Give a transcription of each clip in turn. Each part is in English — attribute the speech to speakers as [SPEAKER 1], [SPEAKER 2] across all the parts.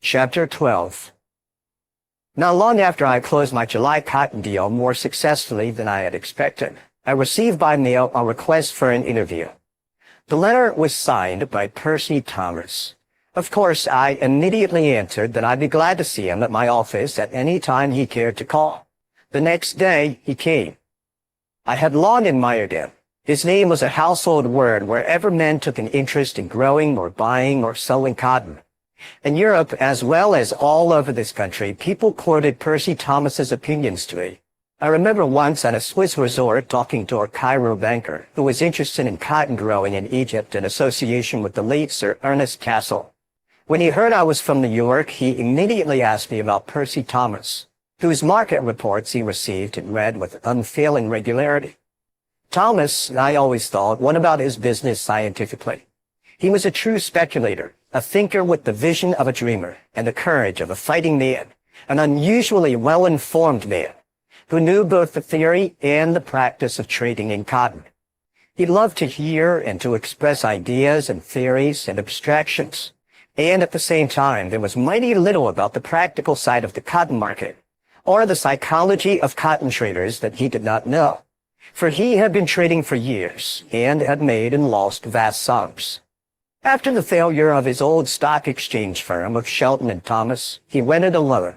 [SPEAKER 1] Chapter 12. Not long after I closed my July cotton deal more successfully than I had expected, I received by mail a request for an interview. The letter was signed by Percy Thomas. Of course, I immediately answered that I'd be glad to see him at my office at any time he cared to call. The next day, he came. I had long admired him. His name was a household word wherever men took an interest in growing or buying or selling cotton. In Europe, as well as all over this country, people quoted Percy Thomas's opinions to me. I remember once at a Swiss resort talking to a Cairo banker who was interested in cotton growing in Egypt in association with the late Sir Ernest Cassel. When he heard I was from New York, he immediately asked me about Percy Thomas, whose market reports he received and read with unfailing regularity. Thomas, I always thought, went about his business scientifically. He was a true speculator, a thinker with the vision of a dreamer and the courage of a fighting man, an unusually well-informed man who knew both the theory and the practice of trading in cotton. He loved to hear and to express ideas and theories and abstractions, and at the same time there was mighty little about the practical side of the cotton market or the psychology of cotton traders that he did not know, for he had been trading for years and had made and lost vast sums. After the failure of his old stock exchange firm of Shelton and Thomas, he went it alone.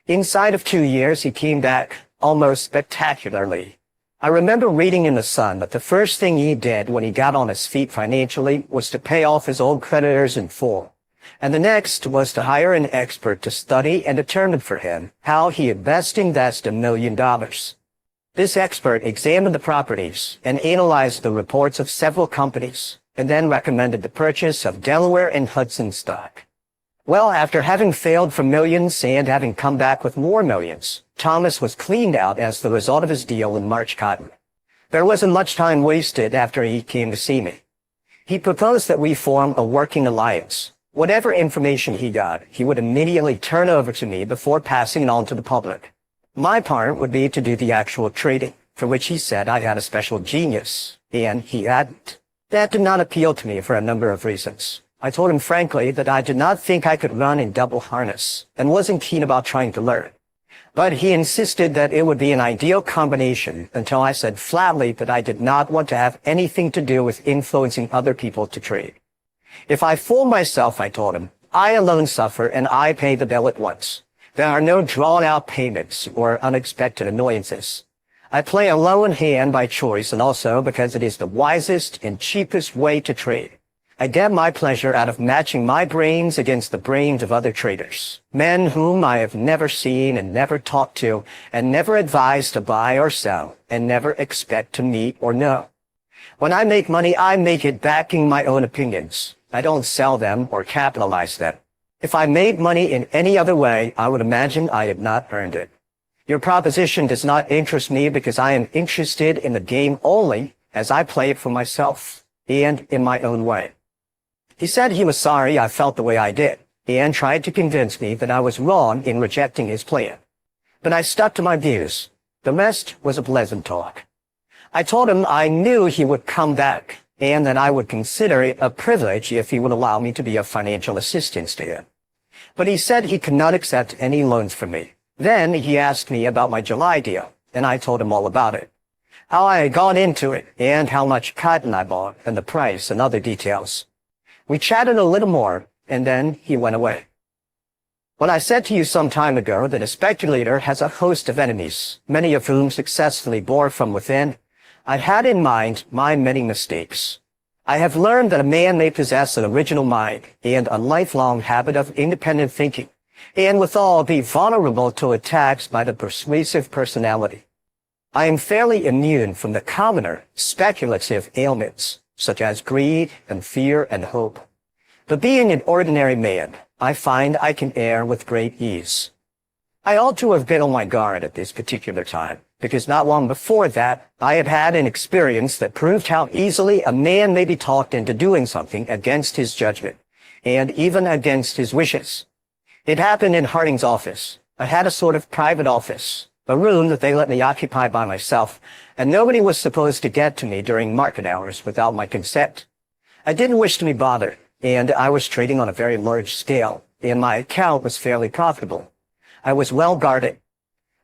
[SPEAKER 1] Inside of 2 years, he came back almost spectacularly. I remember reading in the Sun that the first thing he did when he got on his feet financially was to pay off his old creditors in full. And the next was to hire an expert to study and determine for him how he had best invest $1 million. This expert examined the properties and analyzed the reports of several companies, and then recommended the purchase of Delaware and Hudson stock. Well, after having failed for millions and having come back with more millions, Thomas was cleaned out as the result of his deal in March cotton. There wasn't much time wasted after he came to see me. He proposed that we form a working alliance. Whatever information he got, he would immediately turn over to me before passing it on to the public. My part would be to do the actual trading, for which he said I had a special genius, and he hadn't. That did not appeal to me for a number of reasons. I told him frankly that I did not think I could run in double harness and wasn't keen about trying to learn. But he insisted that it would be an ideal combination until I said flatly that I did not want to have anything to do with influencing other people to trade. If I fool myself, I told him, I alone suffer and I pay the bill at once. There are no drawn-out payments or unexpected annoyances. I play a lone hand by choice and also because it is the wisest and cheapest way to trade. I get my pleasure out of matching my brains against the brains of other traders, men whom I have never seen and never talked to and never advised to buy or sell and never expect to meet or know. When I make money, I make it backing my own opinions. I don't sell them or capitalize them. If I made money in any other way, I would imagine I had not earned it. Your proposition does not interest me because I am interested in the game only as I play it for myself and in my own way. He said he was sorry I felt the way I did and tried to convince me that I was wrong in rejecting his plan. But I stuck to my views. The rest was a pleasant talk. I told him I knew he would come back and that I would consider it a privilege if he would allow me to be of financial assistance to him. But he said he could not accept any loans from me. Then he asked me about my July deal, and I told him all about it. How I had gone into it, and how much cotton I bought, and the price, and other details. We chatted a little more, and then he went away. When I said to you some time ago that a speculator has a host of enemies, many of whom successfully bore from within, I had in mind my many mistakes. I have learned that a man may possess an original mind and a lifelong habit of independent thinking, and withal be vulnerable to attacks by the persuasive personality. I am fairly immune from the commoner, speculative ailments, such as greed and fear and hope. But being an ordinary man, I find I can err with great ease. I ought to have been on my guard at this particular time, because not long before that, I had had an experience that proved how easily a man may be talked into doing something against his judgment, and even against his wishes. It happened in Harding's office. I had a sort of private office, a room that they let me occupy by myself, and nobody was supposed to get to me during market hours without my consent. I didn't wish to be bothered, and I was trading on a very large scale, and my account was fairly profitable. I was well guarded.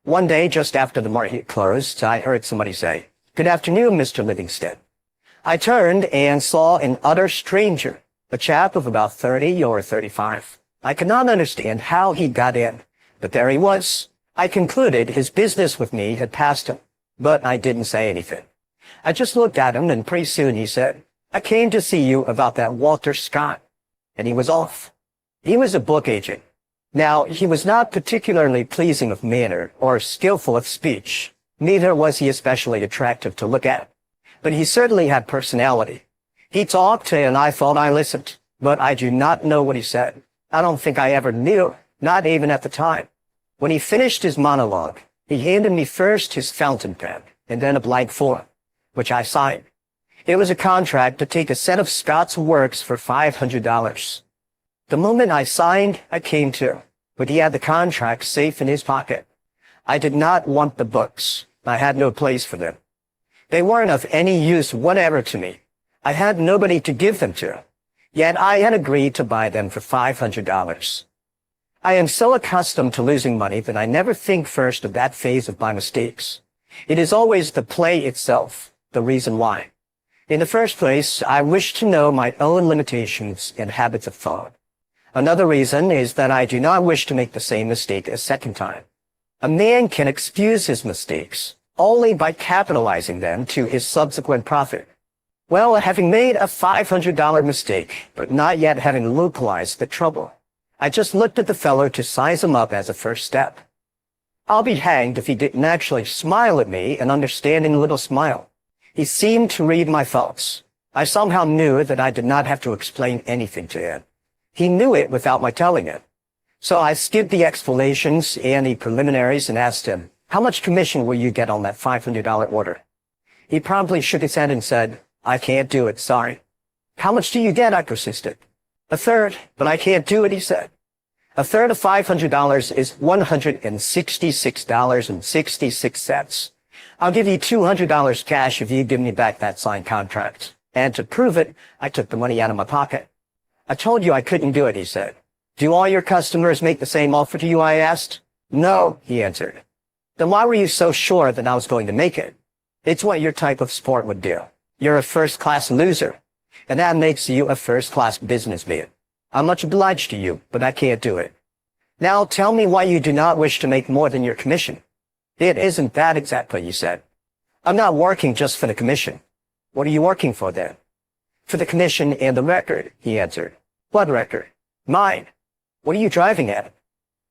[SPEAKER 1] One day, just after the market closed, I heard somebody say, "Good afternoon, Mr. Livingston." I turned and saw an utter stranger, a chap of about 30 or 35. I could not understand how he got in, but there he was. I concluded his business with me had passed him, but I didn't say anything. I just looked at him, and pretty soon he said, "I came to see you about that Walter Scott." And he was off. He was a book agent. Now, he was not particularly pleasing of manner or skillful of speech. Neither was he especially attractive to look at. But he certainly had personality. He talked, and I thought I listened, but I do not know what he said. I don't think I ever knew, not even at the time. When he finished his monologue, he handed me first his fountain pen, and then a blank form, which I signed. It was a contract to take a set of Scott's works for $500. The moment I signed, I came to, but he had the contract safe in his pocket. I did not want the books. I had no place for them. They weren't of any use whatever to me. I had nobody to give them to. Yet I had agreed to buy them for $500. I am so accustomed to losing money that I never think first of that phase of my mistakes. It is always the play itself, the reason why. In the first place, I wish to know my own limitations and habits of thought. Another reason is that I do not wish to make the same mistake a second time. A man can excuse his mistakes only by capitalizing them to his subsequent profit. Well, having made a $500 mistake, but not yet having localized the trouble, I just looked at the fellow to size him up as a first step. I'll be hanged if he didn't actually smile at me, an understanding little smile. He seemed to read my thoughts. I somehow knew that I did not have to explain anything to him. He knew it without my telling him. So I skipped the explanations and the preliminaries and asked him, "How much commission will you get on that $500 order?" He promptly shook his head and said, "I can't do it, sorry." "How much do you get?" I persisted. "A third, but I can't do it," he said. A third of $500 is $166.66. I'll give you $200 cash if you give me back that signed contract. And to prove it, I took the money out of my pocket. "I told you I couldn't do it," he said. "Do all your customers make the same offer to you?" I asked. "No," he answered. "Then why were you so sure that I was going to make it?" "It's what your type of sport would do. You're a first-class loser, and that makes you a first-class businessman. I'm much obliged to you, but I can't do it. Now tell me why you do not wish to make more than your commission." "It isn't that exactly," he said. "I'm not working just for the commission." "What are you working for then?" "For the commission and the record," he answered. "What record?" "Mine." "What are you driving at?"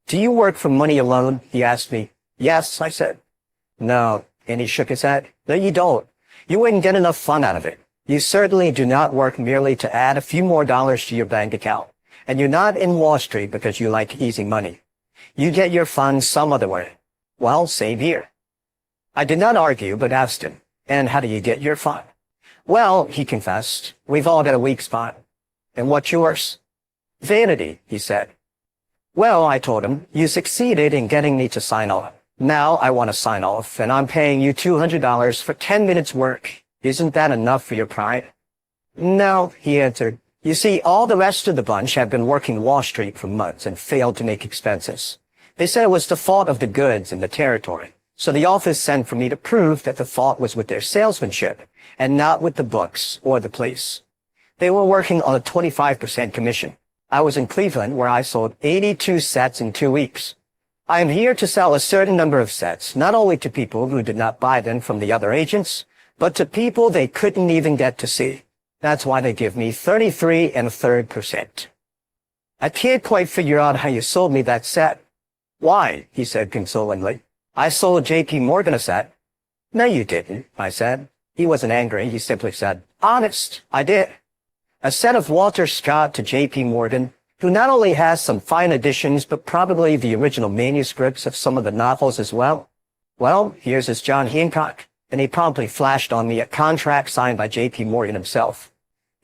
[SPEAKER 1] "Do you work for money alone?" he asked me. "Yes," I said. "No," and he shook his head. "No, you don't. You wouldn't get enough fun out of it. You certainly do not work merely to add a few more dollars to your bank account. And you're not in Wall Street because you like easy money. You get your funds some other way. Well, same here." I did not argue, but asked him, "And how do you get your fun?" "Well," he confessed, "we've all got a weak spot." "And what's yours?" "Vanity," he said. "Well," I told him, "you succeeded in getting me to sign off. Now I want to sign off, and I'm paying you $200 for 10 minutes work. Isn't that enough for your pride?" "No," he answered. "You see, all the rest of the bunch have been working Wall Street for months and failed to make expenses. They said it was the fault of the goods and the territory. So the office sent for me to prove that the fault was with their salesmanship and not with the books or the place. They were working on a 25% commission. I was in Cleveland where I sold 82 sets in 2 weeks. I am here to sell a certain number of sets, not only to people who did not buy them from the other agents, but to people they couldn't even get to see. That's why they give me 33 1/3%. I can't quite figure out how you sold me that set." "Why?" he said consolingly. "I sold J.P. Morgan a set." "No, you didn't," I said. He wasn't angry. He simply said, "Honest, I did. A set of Walter Scott to J.P. Morgan, who not only has some fine editions, but probably the original manuscripts of some of the novels as well. Well, here's his John Hancock." And he promptly flashed on me a contract signed by J.P. Morgan himself.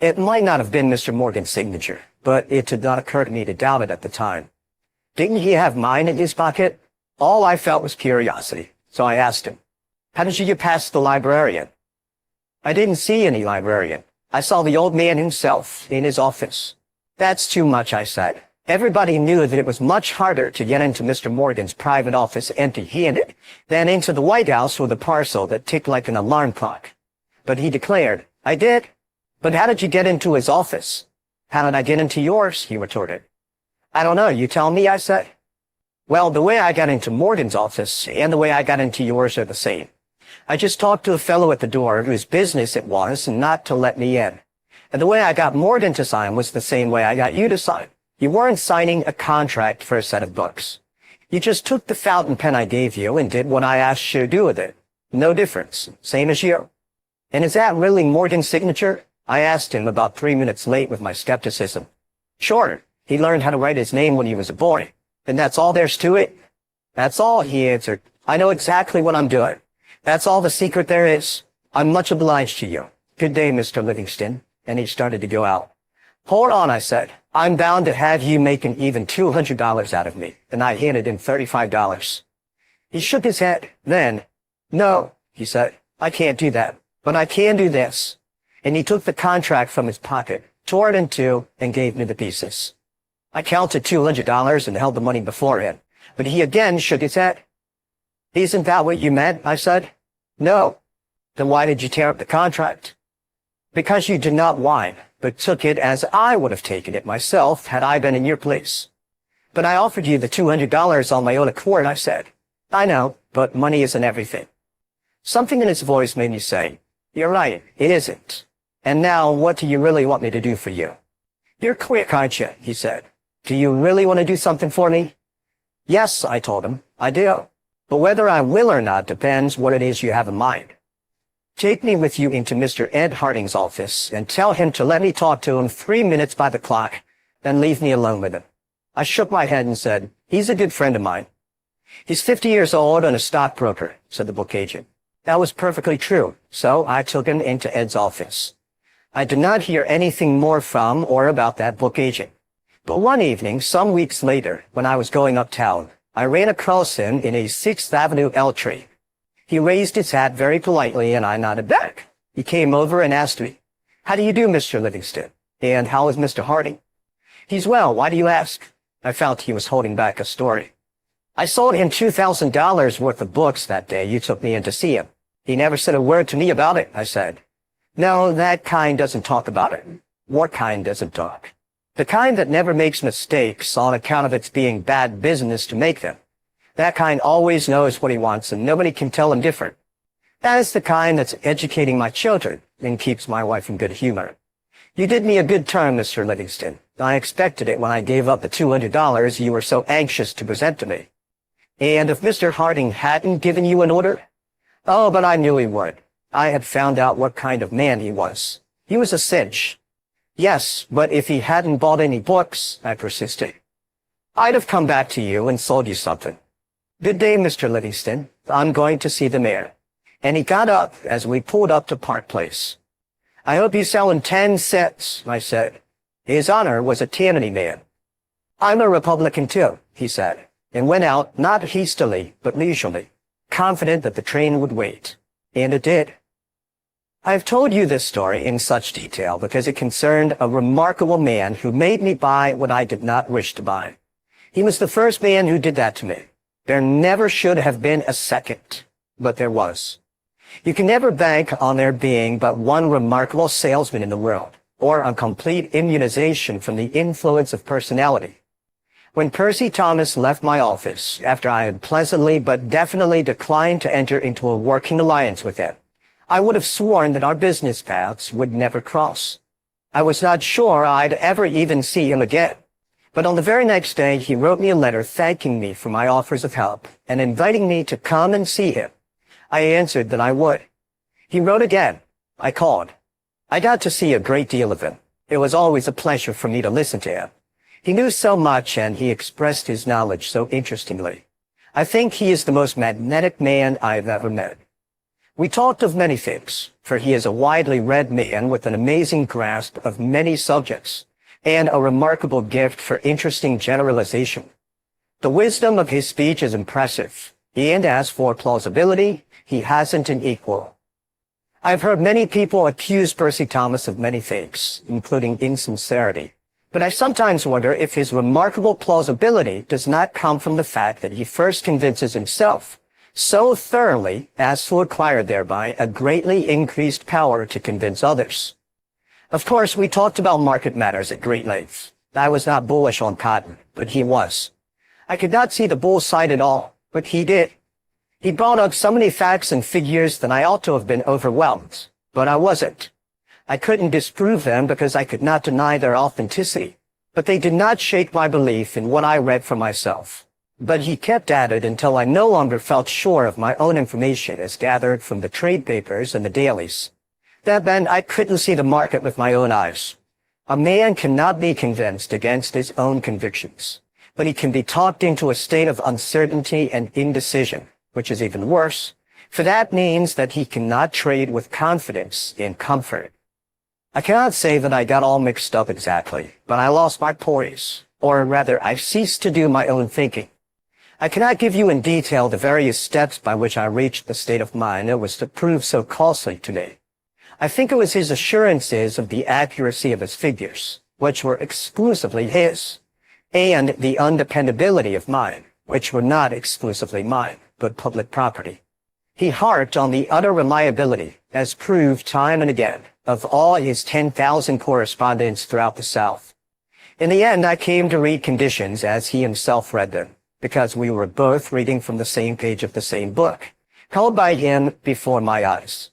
[SPEAKER 1] It might not have been Mr. Morgan's signature, but it did not occur to me to doubt it at the time. Didn't he have mine in his pocket? All I felt was curiosity, so I asked him, "How did you get past the librarian?" "I didn't see any librarian. I saw the old man himself in his office." "That's too much," I said. Everybody knew that it was much harder to get into Mr. Morgan's private office empty-handed than into the White House with a parcel that ticked like an alarm clock. But he declared, "I did. But how did you get into his office?" "How did I get into yours?" he retorted. "I don't know. You tell me," I said. "Well, the way I got into Morgan's office and the way I got into yours are the same. I just talked to a fellow at the door whose business it was not to let me in. And the way I got Morgan to sign was the same way I got you to sign. You weren't signing a contract for a set of books. You just took the fountain pen I gave you and did what I asked you to do with it. No difference. Same as you." "And is that really Morgan's signature?" I asked him, about 3 minutes late with my skepticism. "Sure. He learned how to write his name when he was a boy. And that's all there's to it?" "That's all," he answered. "I know exactly what I'm doing. That's all the secret there is. I'm much obliged to you. Good day, Mr. Livingston." And he started to go out. "Hold on," I said. "I'm bound to have you making even $200 out of me." And I handed him $35. He shook his head. Then, "No," he said, "I can't do that. But I can do this." And he took the contract from his pocket, tore it in two, and gave me the pieces. I counted $200 and held the money before him. But he again shook his head. "Isn't that what you meant?" I said. "No." "Then why did you tear up the contract?" "Because you did not whine, but took it as I would have taken it myself had I been in your place." "But I offered you the $200 on my own accord," I said. "I know, but money isn't everything." Something in his voice made me say, "You're right, it isn't. And now, what do you really want me to do for you?" "You're quick, aren't you?" he said. "Do you really want to do something for me?" "Yes," I told him, "I do. But whether I will or not depends what it is you have in mind. Take me with you into Mr. Ed Harding's office and tell him to let me talk to him 3 minutes by the clock, then leave me alone with him." I shook my head and said, "He's a good friend of mine." "He's 50 years old and a stockbroker," said the book agent. That was perfectly true, so I took him into Ed's office. I did not hear anything more from or about that book agent. But one evening, some weeks later, when I was going uptown, I ran across him in a 6th Avenue L tree. He raised his hat very politely, and I nodded back. He came over and asked me, "How do you do, Mr. Livingston? And how is Mr. Harding?" "He's well. Why do you ask?" I felt he was holding back a story. "I sold him $2,000 worth of books that day you took me in to see him. He never said a word to me about it," I said. "No, that kind doesn't talk about it." "What kind doesn't talk?" "The kind that never makes mistakes on account of its being bad business to make them. That kind always knows what he wants and nobody can tell him different. That is the kind that's educating my children and keeps my wife in good humor. You did me a good turn, Mr. Livingston. I expected it when I gave up the $200 you were so anxious to present to me." "And if Mr. Harding hadn't given you an order?" "Oh, but I knew he would. I had found out what kind of man he was. He was a cinch." "Yes, but if he hadn't bought any books," I persisted, "I'd have come back to you and sold you something. Good day, Mr. Livingston. I'm going to see the mayor." And he got up as we pulled up to Park Place. "I hope you sell in 10 cents, I said. His Honor was a Tammany man. "I'm a Republican too," he said, and went out, not hastily, but leisurely, confident that the train would wait. And it did. I have told you this story in such detail because it concerned a remarkable man who made me buy what I did not wish to buy. He was the first man who did that to me. There never should have been a second, but there was. You can never bank on there being but one remarkable salesman in the world, or a complete immunization from the influence of personality. When Percy Thomas left my office, after I had pleasantly but definitely declined to enter into a working alliance with him, I would have sworn that our business paths would never cross. I was not sure I'd ever even see him again. But on the very next day, he wrote me a letter thanking me for my offers of help and inviting me to come and see him. I answered that I would. He wrote again. I called. I got to see a great deal of him. It was always a pleasure for me to listen to him. He knew so much and he expressed his knowledge so interestingly. I think he is the most magnetic man I've ever met. We talked of many things, for he is a widely read man with an amazing grasp of many subjects and a remarkable gift for interesting generalization. The wisdom of his speech is impressive, and as for plausibility, he hasn't an equal. I've heard many people accuse Percy Thomas of many things, including insincerity, But I sometimes wonder if his remarkable plausibility does not come from the fact that he first convinces himself so thoroughly as to acquire thereby a greatly increased power to convince others. Of course, we talked about market matters at great length. I was not bullish on cotton, but he was. I could not see the bull side at all, but he did. He brought up so many facts and figures that I ought to have been overwhelmed, but I wasn't. I couldn't disprove them because I could not deny their authenticity, but they did not shake my belief in what I read for myself. But he kept at it until I no longer felt sure of my own information as gathered from the trade papers and the dailies. That meant I couldn't see the market with my own eyes. A man cannot be convinced against his own convictions, but he can be talked into a state of uncertainty and indecision, which is even worse, for that means that he cannot trade with confidence and comfort. I cannot say that I got all mixed up exactly, but I lost my poise, or rather, I ceased to do my own thinking. I cannot give you in detail the various steps by which I reached the state of mind that was to prove so costly to me. I think it was his assurances of the accuracy of his figures, which were exclusively his, and the undependability of mine, which were not exclusively mine, but public property. He harped on the utter reliability, as proved time and again, of all his 10,000 correspondents throughout the South. In the end, I came to read conditions as he himself read them, because we were both reading from the same page of the same book, held by him before my eyes.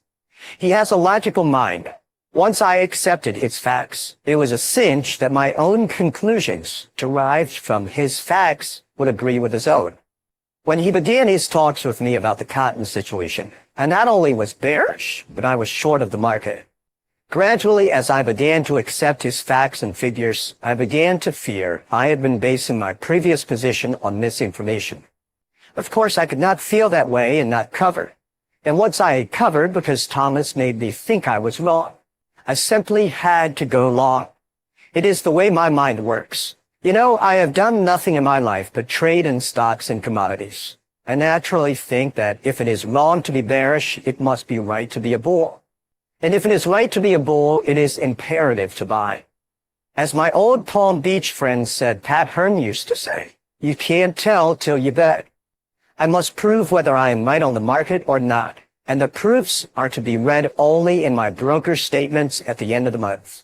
[SPEAKER 1] He has a logical mind. Once I accepted its facts, it was a cinch that my own conclusions derived from his facts would agree with his own. When he began his talks with me about the cotton situation, I not only was bearish, but I was short of the market. Gradually, as I began to accept his facts and figures, I began to fear I had been basing my previous position on misinformation. Of course, I could not feel that way and not cover. And once I had covered because Thomas made me think I was wrong, I simply had to go long. It is the way my mind works. You know, I have done nothing in my life but trade in stocks and commodities. I naturally think that if it is wrong to be bearish, it must be right to be a bull. And if it is right to be a bull, it is imperative to buy. As my old Palm Beach friend said, Pat Hearn used to say, you can't tell till you bet. I must prove whether I am right on the market or not, and the proofs are to be read only in my broker's statements at the end of the month.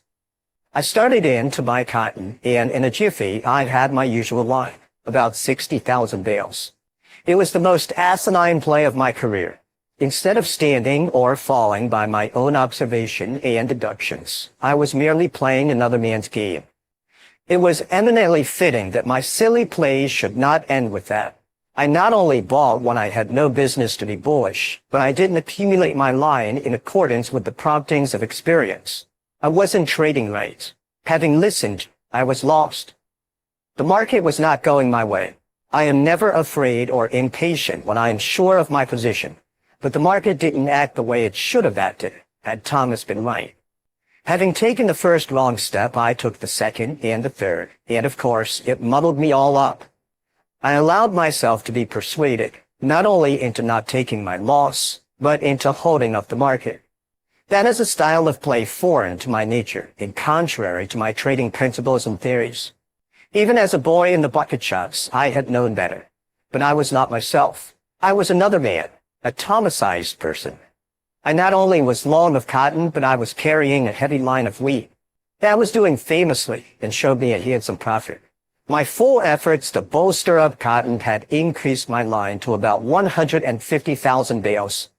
[SPEAKER 1] I started in to buy cotton, and in a jiffy, I had my usual line, about 60,000 bales. It was the most asinine play of my career. Instead of standing or falling by my own observation and deductions, I was merely playing another man's game. It was eminently fitting that my silly plays should not end with that. I not only bought when I had no business to be bullish, but I didn't accumulate my line in accordance with the promptings of experience. I wasn't trading right. Having listened, I was lost. The market was not going my way. I am never afraid or impatient when I am sure of my position. But the market didn't act the way it should have acted, had Thomas been right. Having taken the first wrong step, I took the second and the third, and of course, it muddled me all up. I allowed myself to be persuaded, not only into not taking my loss, but into holding up the market. That is a style of play foreign to my nature and contrary to my trading principles and theories. Even as a boy in the bucket shops, I had known better. But I was not myself. I was another man. A Thomasized person. I not only was long of cotton, but I was carrying a heavy line of wheat. That was doing famously and showed me a handsome profit. My full efforts to bolster up cotton had increased my line to about 150,000 bales.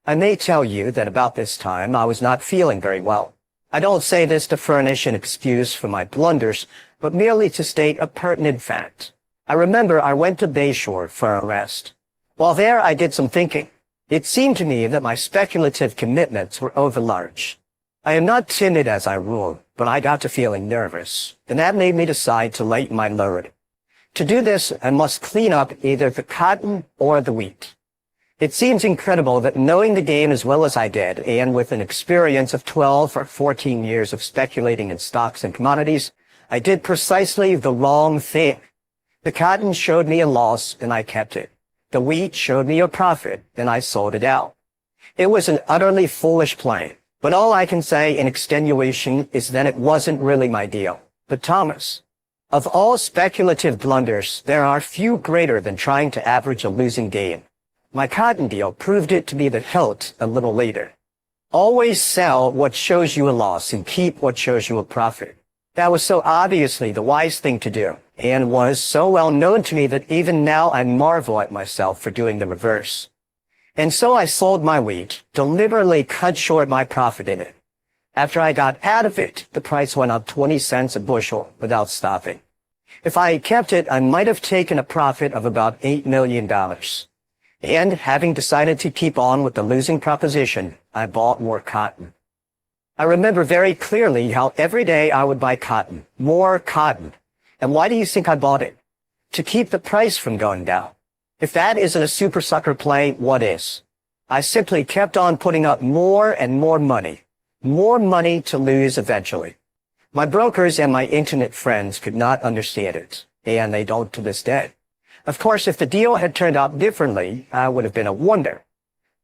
[SPEAKER 1] I may tell you that about this time I was not feeling very well. I don't say this to furnish an excuse for my blunders, but merely to state a pertinent fact. I remember I went to Bayshore for a rest. While there, I did some thinking. It seemed to me that my speculative commitments were overlarge. I am not timid as a rule, but I got to feeling nervous, and that made me decide to lighten my load. To do this, I must clean up either the cotton or the wheat. It seems incredible that knowing the game as well as I did, and with an experience of 12 or 14 years of speculating in stocks and commodities, I did precisely the wrong thing. The cotton showed me a loss, and I kept it. The wheat showed me a profit, and I sold it out. It was an utterly foolish play, but all I can say in extenuation is that it wasn't really my deal. But Thomas, of all speculative blunders, there are few greater than trying to average a losing gain. My cotton deal proved it to be the hilt a little later. Always sell what shows you a loss and keep what shows you a profit. That was so obviously the wise thing to do, and was so well known to me that even now I marvel at myself for doing the reverse. And so I sold my wheat, deliberately cut short my profit in it. After I got out of it, the price went up 20 cents a bushel without stopping. If I had kept it, I might have taken a profit of about $8 million. And having decided to keep on with the losing proposition, I bought more cotton. I remember very clearly how every day I would buy cotton, more cotton. And why do you think I bought it? To keep the price from going down. If that isn't a super sucker play, what is? I simply kept on putting up more and more money to lose eventually. My brokers and my internet friends could not understand it, and they don't to this day. Of course, if the deal had turned out differently, I would have been a wonder.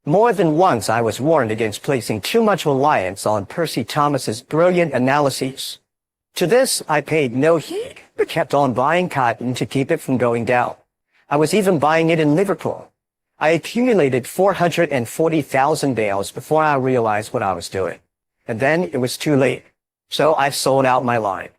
[SPEAKER 1] More than once I was warned against placing too much reliance on Percy Thomas's brilliant analyses. To this, I paid no heed, but kept on buying cotton to keep it from going down. I was even buying it in Liverpool. I accumulated 440,000 bales before I realized what I was doing. And then it was too late. So I sold out my line.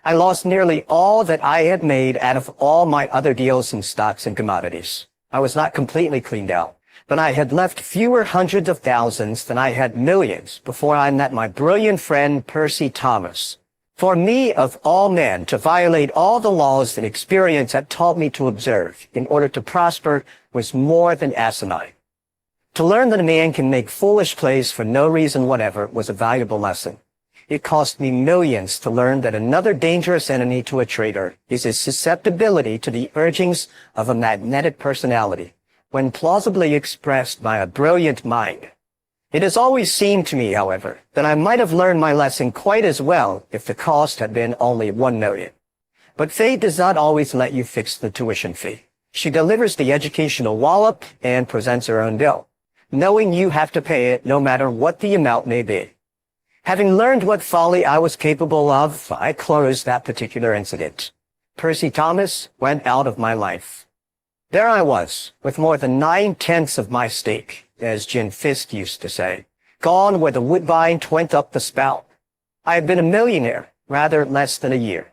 [SPEAKER 1] I lost nearly all that I had made out of all my other deals in stocks and commodities. I was not completely cleaned out, but I had left fewer hundreds of thousands than I had millions before I met my brilliant friend Percy Thomas. For me, of all men, to violate all the laws that experience had taught me to observe in order to prosper was more than asinine. To learn that a man can make foolish plays for no reason whatever was a valuable lesson. It cost me millions to learn that another dangerous enemy to a trader is his susceptibility to the urgings of a magnetic personality, when plausibly expressed by a brilliant mind. It has always seemed to me, however, that I might have learned my lesson quite as well if the cost had been only 1 million. But fate does not always let you fix the tuition fee. She delivers the educational wallop and presents her own bill, knowing you have to pay it no matter what the amount may be. Having learned what folly I was capable of, I closed that particular incident. Percy Thomas went out of my life. There I was, with more than 9/10 of my stake, as Jim Fisk used to say, gone where the woodbine went up the spout. I had been a millionaire, rather less than a year.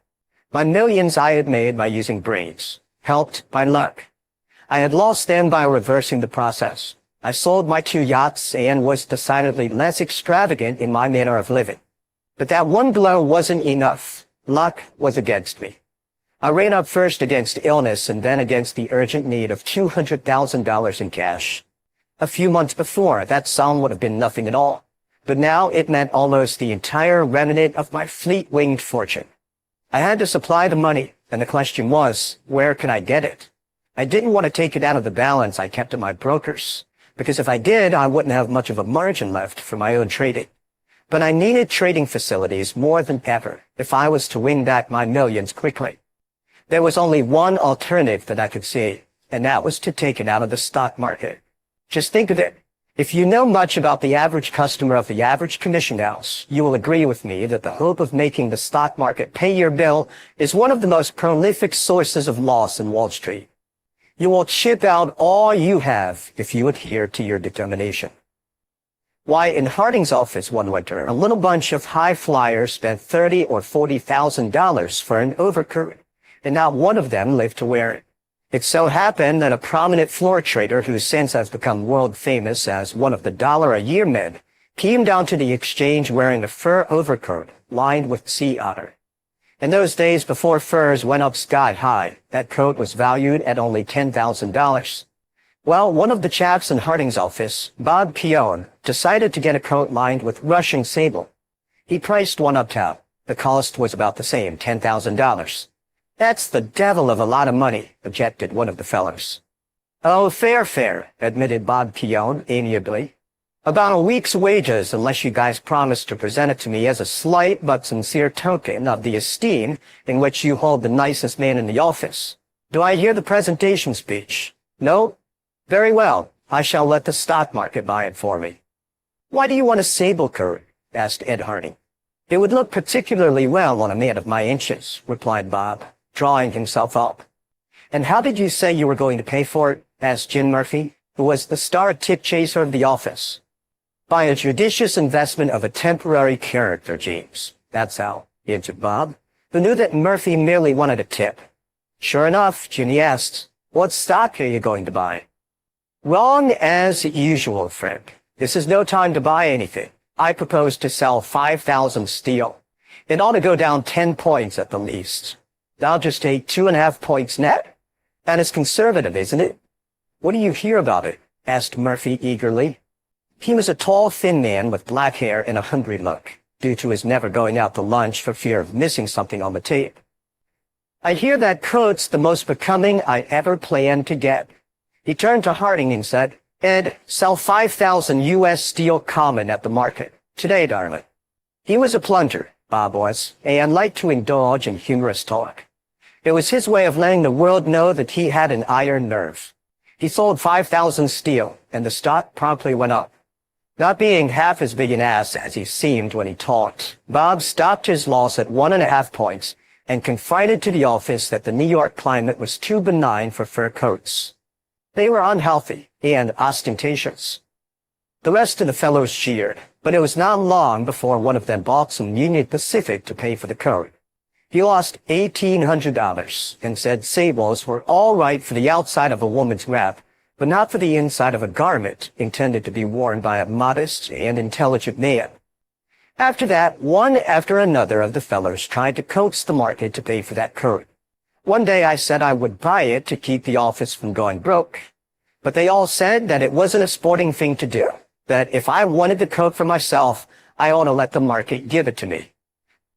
[SPEAKER 1] My millions I had made by using brains, helped by luck. I had lost them by reversing the process. I sold my 2 yachts and was decidedly less extravagant in my manner of living. But that one blow wasn't enough. Luck was against me. I ran up first against illness and then against the urgent need of $200,000 in cash. A few months before, that sum would have been nothing at all. But now it meant almost the entire remnant of my fleet-winged fortune. I had to supply the money, and the question was, where could I get it? I didn't want to take it out of the balance I kept at my brokers, because if I did, I wouldn't have much of a margin left for my own trading. But I needed trading facilities more than ever if I was to win back my millions quickly. There was only one alternative that I could see, and that was to take it out of the stock market. Just think of it. If you know much about the average customer of the average commission house, you will agree with me that the hope of making the stock market pay your bill is one of the most prolific sources of loss in Wall Street. You will chip out all you have if you adhere to your determination. Why, in Harding's office one winter, a little bunch of high flyers spent $30,000 or $40,000 for an overcoat, and not one of them lived to wear it. It so happened that a prominent floor trader who since has become world famous as one of the $1-a-year men came down to the exchange wearing a fur overcoat lined with sea otter. In those days before furs went up sky high, that coat was valued at only $10,000. Well, one of the chaps in Harding's office, Bob Keown, decided to get a coat lined with Russian sable. He priced one uptown. The cost was about the same, $10,000. That's the devil of a lot of money, objected one of the fellows. Oh, fair, admitted Bob Keown amiably. About a week's wages, unless you guys promise to present it to me as a slight but sincere token of the esteem in which you hold the nicest man in the office. Do I hear the presentation speech? No? Very well. I shall let the stock market buy it for me. Why do you want a sable coat? Asked Ed Harding. It would look particularly well on a man of my inches, replied Bob, drawing himself up. And how did you say you were going to pay for it? Asked Jim Murphy, who was the star tip chaser of the office. By a judicious investment of a temporary character, James. That's how, answered Bob, who knew that Murphy merely wanted a tip. Sure enough, Ginny asked, what stock are you going to buy? Wrong as usual, Frank. This is no time to buy anything. I propose to sell 5,000 steel. It ought to go down 10 points at the least. That'll just take 2.5 points net. That is conservative, isn't it? What do you hear about it? Asked Murphy eagerly. He was a tall, thin man with black hair and a hungry look, due to his never going out to lunch for fear of missing something on the tape. I hear that coat's the most becoming I ever planned to get. He turned to Harding and said, Ed, sell 5,000 U.S. steel common at the market. Today, darling. He was a plunger, Bob was, and liked to indulge in humorous talk. It was his way of letting the world know that he had an iron nerve. He sold 5,000 steel, and the stock promptly went up. Not being half as big an ass as he seemed when he talked, Bob stopped his loss at 1.5 points and confided to the office that the New York climate was too benign for fur coats. They were unhealthy and ostentatious. The rest of the fellows cheered, but it was not long before one of them bought some Union Pacific to pay for the coat. He lost $1,800 and said sables were all right for the outside of a woman's wrap, but not for the inside of a garment intended to be worn by a modest and intelligent man. After that, one after another of the fellows tried to coax the market to pay for that coat. One day I said I would buy it to keep the office from going broke, but they all said that it wasn't a sporting thing to do, that if I wanted the coat for myself, I ought to let the market give it to me.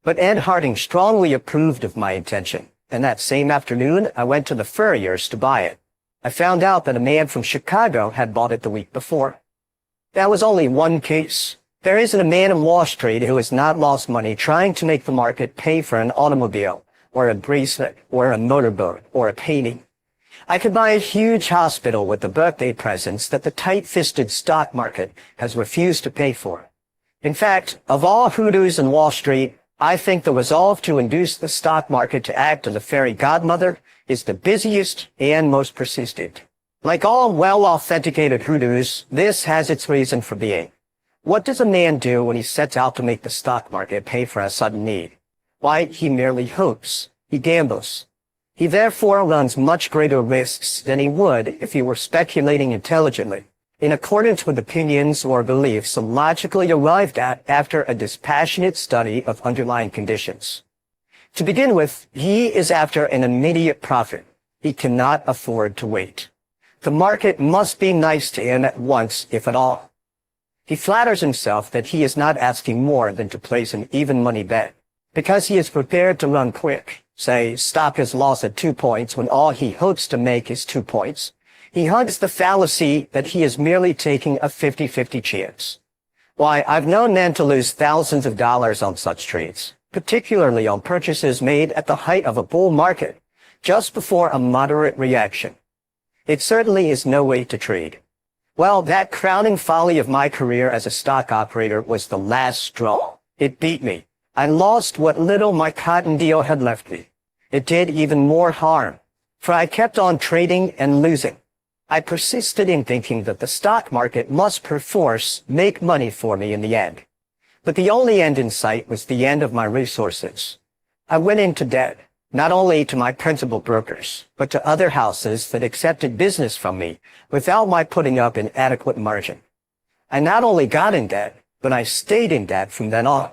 [SPEAKER 1] But Ed Harding strongly approved of my intention, and that same afternoon I went to the furrier's to buy it. I found out that a man from Chicago had bought it the week before. That was only one case. There isn't a man in Wall Street who has not lost money trying to make the market pay for an automobile, or a bracelet, or a motorboat, or a painting. I could buy a huge hospital with the birthday presents that the tight-fisted stock market has refused to pay for. In fact, of all hoodoos in Wall Street, I think the resolve to induce the stock market to act as a fairy godmother is the busiest and most persistent. Like all well-authenticated hoodoos, this has its reason for being. What does a man do when he sets out to make the stock market pay for a sudden need? Why, he merely hopes. He gambles. He therefore runs much greater risks than he would if he were speculating intelligently, in accordance with opinions or beliefs logically arrived at after a dispassionate study of underlying conditions. To begin with, he is after an immediate profit. He cannot afford to wait. The market must be nice to him at once, if at all. He flatters himself that he is not asking more than to place an even money bet, because he is prepared to run quick. Say, stock is lost at 2 points when all he hopes to make is 2 points. He hugs the fallacy that he is merely taking a 50-50 chance. Why, I've known men to lose thousands of dollars on such trades, particularly on purchases made at the height of a bull market, just before a moderate reaction. It certainly is no way to trade. Well, that crowning folly of my career as a stock operator was the last straw. It beat me. I lost what little my cotton deal had left me. It did even more harm, for I kept on trading and losing. I persisted in thinking that the stock market must perforce make money for me in the end. But the only end in sight was the end of my resources. I went into debt, not only to my principal brokers, but to other houses that accepted business from me without my putting up an adequate margin. I not only got in debt, but I stayed in debt from then on.